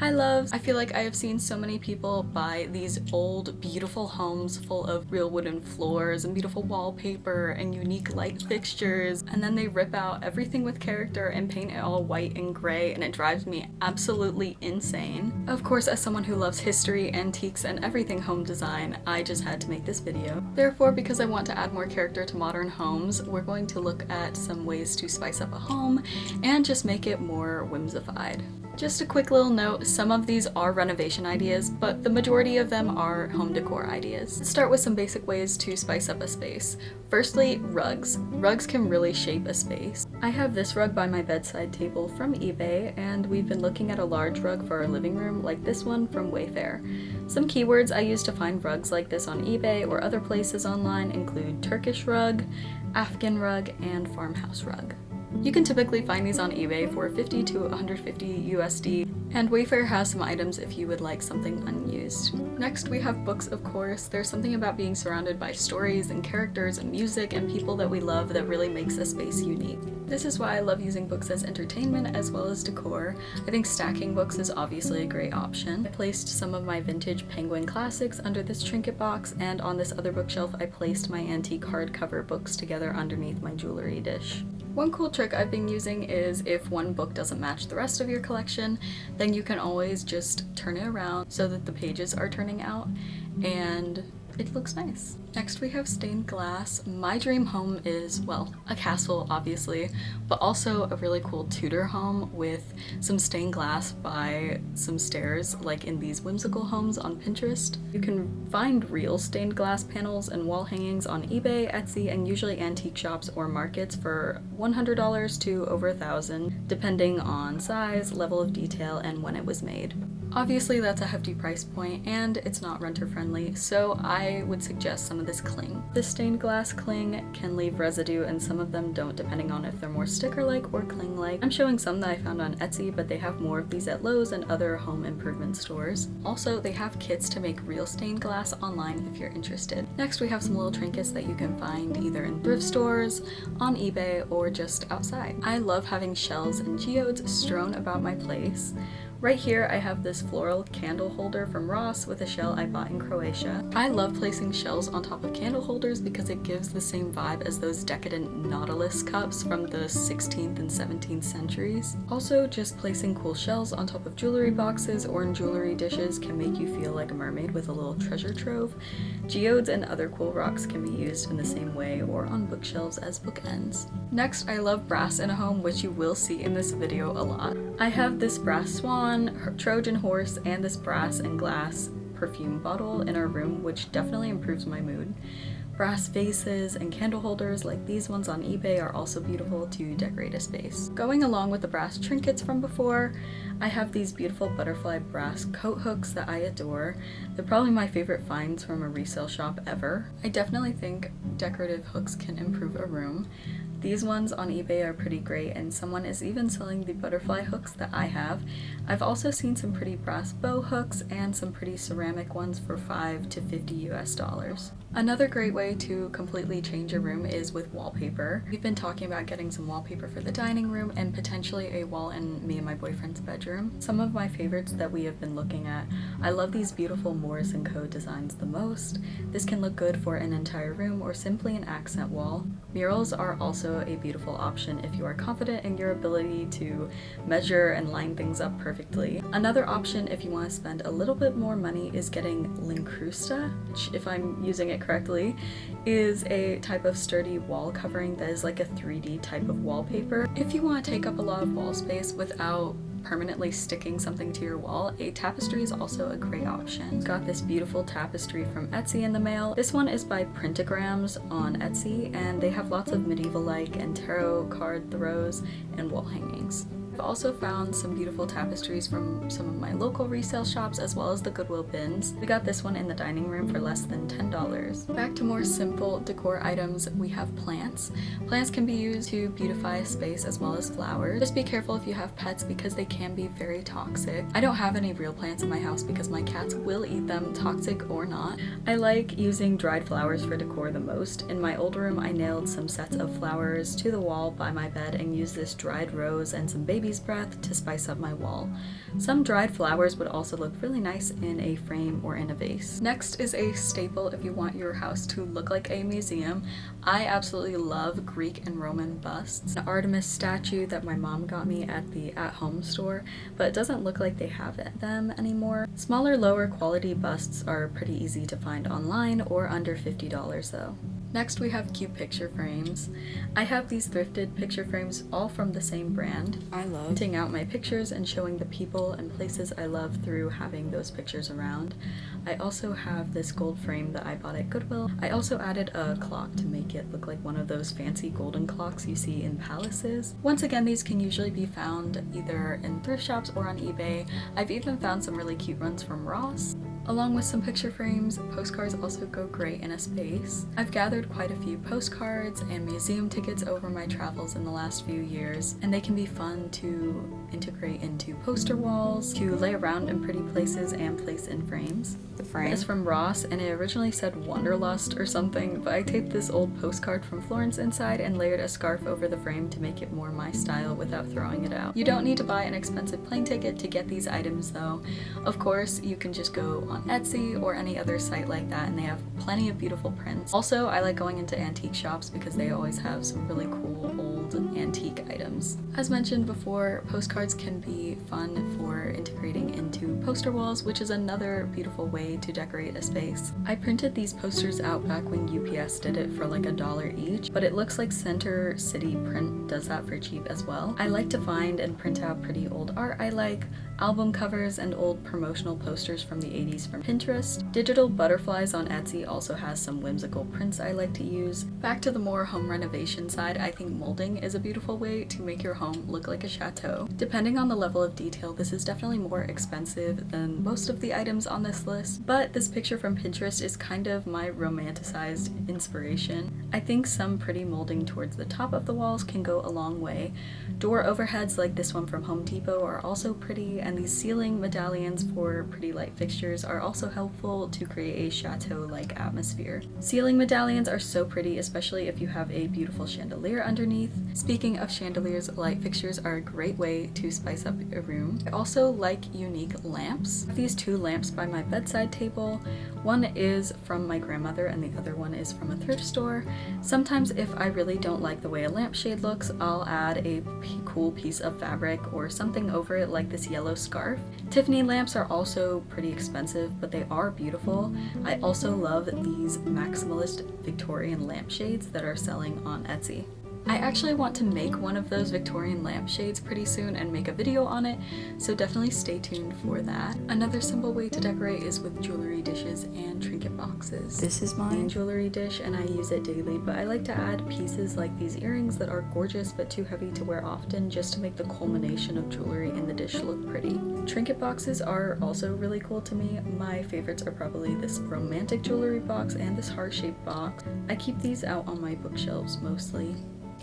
Hi loves! I feel like I have seen so many people buy these old beautiful homes full of real wooden floors and beautiful wallpaper and unique light fixtures, and then they rip out everything with character and paint it all white and gray, and it drives me absolutely insane. Of course, as someone who loves history, antiques, and everything home design, I just had to make this video. Therefore, because I want to add more character to modern homes, we're going to look at some ways to spice up a home and just make it more whimsified. Just a quick little note, some of these are renovation ideas, but the majority of them are home decor ideas. Let's start with some basic ways to spice up a space. Firstly, rugs. Rugs can really shape a space. I have this rug by my bedside table from eBay, and we've been looking at a large rug for our living room like this one from Wayfair. Some keywords I use to find rugs like this on eBay or other places online include Turkish rug, Afghan rug, and farmhouse rug. You can typically find these on eBay for $50 to $150 USD, and Wayfair has some items if you would like something unused. Next, we have books, of course. There's something about being surrounded by stories and characters and music and people that we love that really makes a space unique. This is why I love using books as entertainment as well as decor. I think stacking books is obviously a great option. I placed some of my vintage Penguin classics under this trinket box, and on this other bookshelf I placed my antique hardcover books together underneath my jewelry dish. One cool trick I've been using is if one book doesn't match the rest of your collection, then you can always just turn it around so that the pages are turning out and it looks nice. Next we have stained glass. My dream home is, well, a castle obviously, but also a really cool Tudor home with some stained glass by some stairs like in these whimsical homes on Pinterest. You can find real stained glass panels and wall hangings on eBay, Etsy, and usually antique shops or markets for $100 to over $1,000 depending on size, level of detail, and when it was made. Obviously that's a hefty price point and it's not renter friendly, so I would suggest some of this cling. This stained glass cling can leave residue and some of them don't depending on if they're more sticker-like or cling-like. I'm showing some that I found on Etsy, but they have more of these at Lowe's and other home improvement stores. Also, they have kits to make real stained glass online if you're interested. Next we have some little trinkets that you can find either in thrift stores, on eBay, or just outside. I love having shells and geodes strewn about my place. Right here I have this floral candle holder from Ross with a shell I bought in Croatia. I love placing shells on top of candle holders because it gives the same vibe as those decadent Nautilus cups from the 16th and 17th centuries. Also, just placing cool shells on top of jewelry boxes or in jewelry dishes can make you feel like a mermaid with a little treasure trove. Geodes and other cool rocks can be used in the same way or on bookshelves as bookends. Next, I love brass in a home, which you will see in this video a lot. I have this brass swan, Trojan horse, and this brass and glass perfume bottle in our room, which definitely improves my mood. Brass vases and candle holders like these ones on eBay are also beautiful to decorate a space. Going along with the brass trinkets from before, I have these beautiful butterfly brass coat hooks that I adore. They're probably my favorite finds from a resale shop ever. I definitely think decorative hooks can improve a room. These ones on eBay are pretty great, and someone is even selling the butterfly hooks that I have. I've also seen some pretty brass bow hooks and some pretty ceramic ones for $5 to $50 US. Another great way to completely change a room is with wallpaper. We've been talking about getting some wallpaper for the dining room and potentially a wall in me and my boyfriend's bedroom. Some of my favorites that we have been looking at, I love these beautiful Morris & Co. designs the most. This can look good for an entire room or simply an accent wall. Murals are also a beautiful option if you are confident in your ability to measure and line things up perfectly. Another option if you want to spend a little bit more money is getting Lincrusta, which, if I'm using it correctly, is a type of sturdy wall covering that is like a 3D type of wallpaper. If you want to take up a lot of wall space without permanently sticking something to your wall, a tapestry is also a great option. Got this beautiful tapestry from Etsy in the mail. This one is by Printograms on Etsy, and they have lots of medieval-like and tarot card throws and wall hangings. I've also found some beautiful tapestries from some of my local resale shops as well as the Goodwill bins. We got this one in the dining room for less than $10. Back to more simple decor items, we have plants. Plants can be used to beautify a space as well as flowers. Just be careful if you have pets because they can be very toxic. I don't have any real plants in my house because my cats will eat them, toxic or not. I like using dried flowers for decor the most. In my old room, I nailed some sets of flowers to the wall by my bed and used this dried rose and some baby baby's breath to spice up my wall. Some dried flowers would also look really nice in a frame or in a vase. Next is a staple if you want your house to look like a museum. I absolutely love Greek and Roman busts. An Artemis statue that my mom got me at the at-home store, but it doesn't look like they have them anymore. Smaller, lower quality busts are pretty easy to find online or under $50 though. Next we have cute picture frames. I have these thrifted picture frames all from the same brand. I love printing out my pictures and showing the people and places I love through having those pictures around. I also have this gold frame that I bought at Goodwill. I also added a clock to make it look like one of those fancy golden clocks you see in palaces. Once again, these can usually be found either in thrift shops or on eBay. I've even found some really cute ones from Ross. Along with some picture frames, postcards also go great in a space. I've gathered quite a few postcards and museum tickets over my travels in the last few years, and they can be fun to integrate into poster walls, to lay around in pretty places and place in frames. The frame is from Ross, and it originally said Wanderlust or something, but I taped this old postcard from Florence inside and layered a scarf over the frame to make it more my style without throwing it out. You don't need to buy an expensive plane ticket to get these items though. Of course, you can just go on Etsy or any other site like that, and they have plenty of beautiful prints. Also, I like going into antique shops because they always have some really cool old antique items. As mentioned before, postcards can be fun for integrating into poster walls, which is another beautiful way to decorate a space. I printed these posters out back when UPS did it for like $1 each, but it looks like Center City Print does that for cheap as well. I like to find and print out pretty old art I like, album covers, and old promotional posters from the 80s from Pinterest. Digital Butterflies on Etsy also has some whimsical prints I like to use. Back to the more home renovation side, I think molding is a beautiful way to make your home look like a chateau. Depending on the level of detail, this is definitely more expensive than most of the items on this list, but this picture from Pinterest is kind of my romanticized inspiration. I think some pretty molding towards the top of the walls can go a long way. Door overheads like this one from Home Depot are also pretty, and these ceiling medallions for pretty light fixtures are also helpful to create a chateau-like atmosphere. Ceiling medallions are so pretty, especially if you have a beautiful chandelier underneath. Speaking of chandeliers, light fixtures are a great way to spice up a room. I also like unique lamps. I have these two lamps by my bedside table. One is from my grandmother and the other one is from a thrift store. Sometimes if I really don't like the way a lampshade looks, I'll add a cool piece of fabric or something over it like this yellow scarf. Tiffany lamps are also pretty expensive, but they are beautiful. I also love these maximalist Victorian lampshades that are selling on Etsy. I actually want to make one of those Victorian lampshades pretty soon and make a video on it, so definitely stay tuned for that. Another simple way to decorate is with jewelry dishes and trinket boxes. This is my jewelry dish and I use it daily, but I like to add pieces like these earrings that are gorgeous but too heavy to wear often, just to make the culmination of jewelry in the dish look pretty. Trinket boxes are also really cool to me. My favorites are probably this romantic jewelry box and this heart-shaped box. I keep these out on my bookshelves mostly.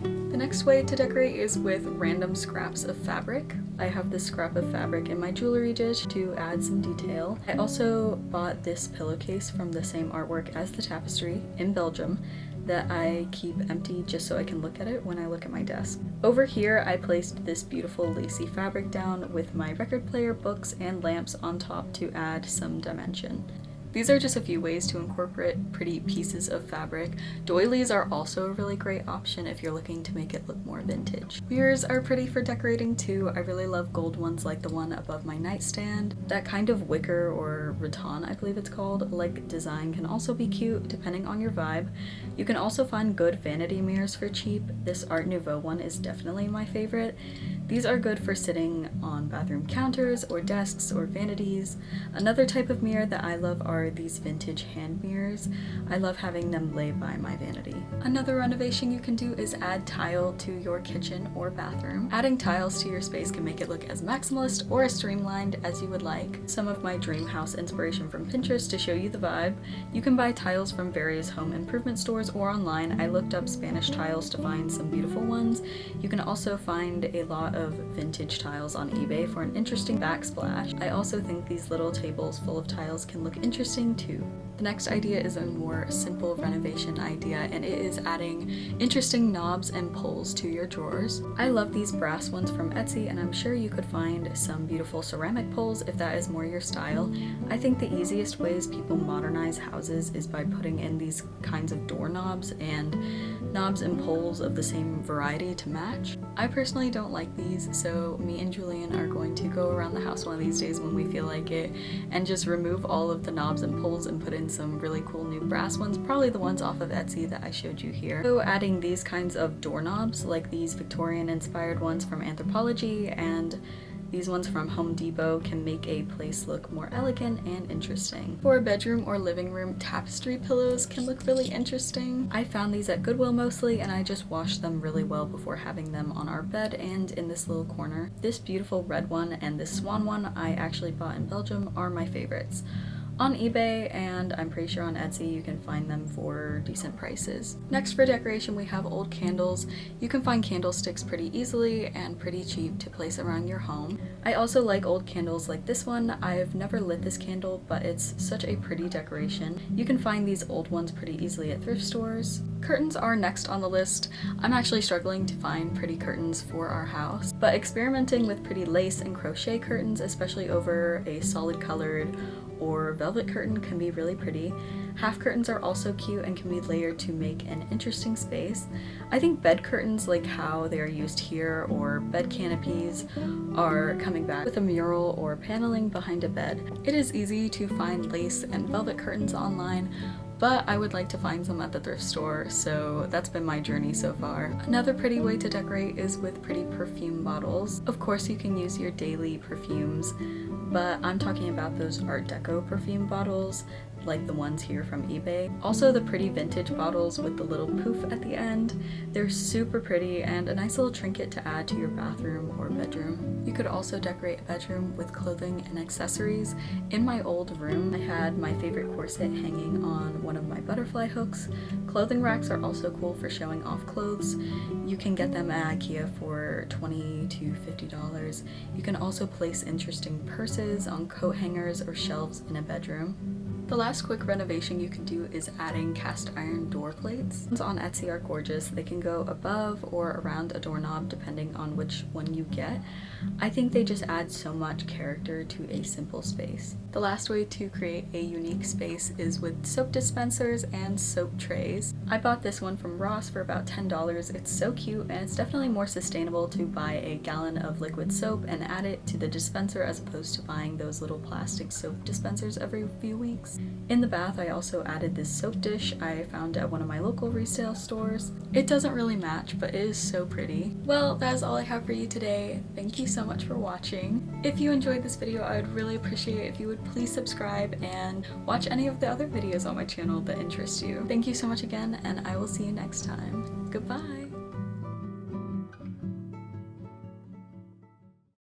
The next way to decorate is with random scraps of fabric. I have this scrap of fabric in my jewelry dish to add some detail. I also bought this pillowcase from the same artwork as the tapestry in Belgium that I keep empty just so I can look at it when I look at my desk. Over here I placed this beautiful lacy fabric down with my record player, books, and lamps on top to add some dimension. These are just a few ways to incorporate pretty pieces of fabric. Doilies are also a really great option if you're looking to make it look more vintage. Mirrors are pretty for decorating too. I really love gold ones like the one above my nightstand. That kind of wicker or rattan, I believe it's called, like design can also be cute depending on your vibe. You can also find good vanity mirrors for cheap. This Art Nouveau one is definitely my favorite. These are good for sitting on bathroom counters or desks or vanities. Another type of mirror that I love are these vintage hand mirrors. I love having them lay by my vanity. Another renovation you can do is add tile to your kitchen or bathroom. Adding tiles to your space can make it look as maximalist or as streamlined as you would like. Some of my dream house inspiration from Pinterest to show you the vibe. You can buy tiles from various home improvement stores or online. I looked up Spanish tiles to find some beautiful ones. You can also find a lot of vintage tiles on eBay for an interesting backsplash. I also think these little tables full of tiles can look interesting too. The next idea is a more simple renovation idea, and it is adding interesting knobs and pulls to your drawers. I love these brass ones from Etsy, and I'm sure you could find some beautiful ceramic pulls if that is more your style. I think the easiest ways people modernize houses is by putting in these kinds of doorknobs and knobs and pulls of the same variety to match. I personally don't like these, so me and Julian are going to go around the house one of these days when we feel like it and just remove all of the knobs and pulls and put in some really cool new brass ones, probably the ones off of Etsy that I showed you here. So adding these kinds of doorknobs, like these Victorian inspired ones from Anthropologie and these ones from Home Depot, can make a place look more elegant and interesting. For a bedroom or living room, tapestry pillows can look really interesting. I found these at Goodwill mostly, and I just washed them really well before having them on our bed and in this little corner. This beautiful red one and this swan one I actually bought in Belgium are my favorites. On eBay, and I'm pretty sure on Etsy you can find them for decent prices. Next for decoration we have old candles. You can find candlesticks pretty easily and pretty cheap to place around your home. I also like old candles like this one. I've never lit this candle, but it's such a pretty decoration. You can find these old ones pretty easily at thrift stores. Curtains are next on the list. I'm actually struggling to find pretty curtains for our house, but experimenting with pretty lace and crochet curtains, especially over a solid colored or velvet curtain, can be really pretty. Half curtains are also cute and can be layered to make an interesting space. I think bed curtains, like how they are used here, or bed canopies, are coming back with a mural or paneling behind a bed. It is easy to find lace and velvet curtains online, but I would like to find some at the thrift store, so that's been my journey so far. Another pretty way to decorate is with pretty perfume bottles. Of course you can use your daily perfumes, but I'm talking about those Art Deco perfume bottles, like the ones here from eBay. Also the pretty vintage bottles with the little poof at the end. They're super pretty and a nice little trinket to add to your bathroom or bedroom. You could also decorate a bedroom with clothing and accessories. In my old room, I had my favorite corset hanging on one of my butterfly hooks. Clothing racks are also cool for showing off clothes. You can get them at IKEA for $20 to $50. You can also place interesting purses on coat hangers or shelves in a bedroom. The last quick renovation you can do is adding cast iron door plates. Ones on Etsy are gorgeous. They can go above or around a doorknob depending on which one you get. I think they just add so much character to a simple space. The last way to create a unique space is with soap dispensers and soap trays. I bought this one from Ross for about $10. It's so cute, and it's definitely more sustainable to buy a gallon of liquid soap and add it to the dispenser as opposed to buying those little plastic soap dispensers every few weeks. In the bath, I also added this soap dish I found at one of my local resale stores. It doesn't really match, but it is so pretty. Well, that is all I have for you today. Thank you so much for watching. If you enjoyed this video, I would really appreciate it if you would please subscribe and watch any of the other videos on my channel that interest you. Thank you so much again, and I will see you next time. Goodbye!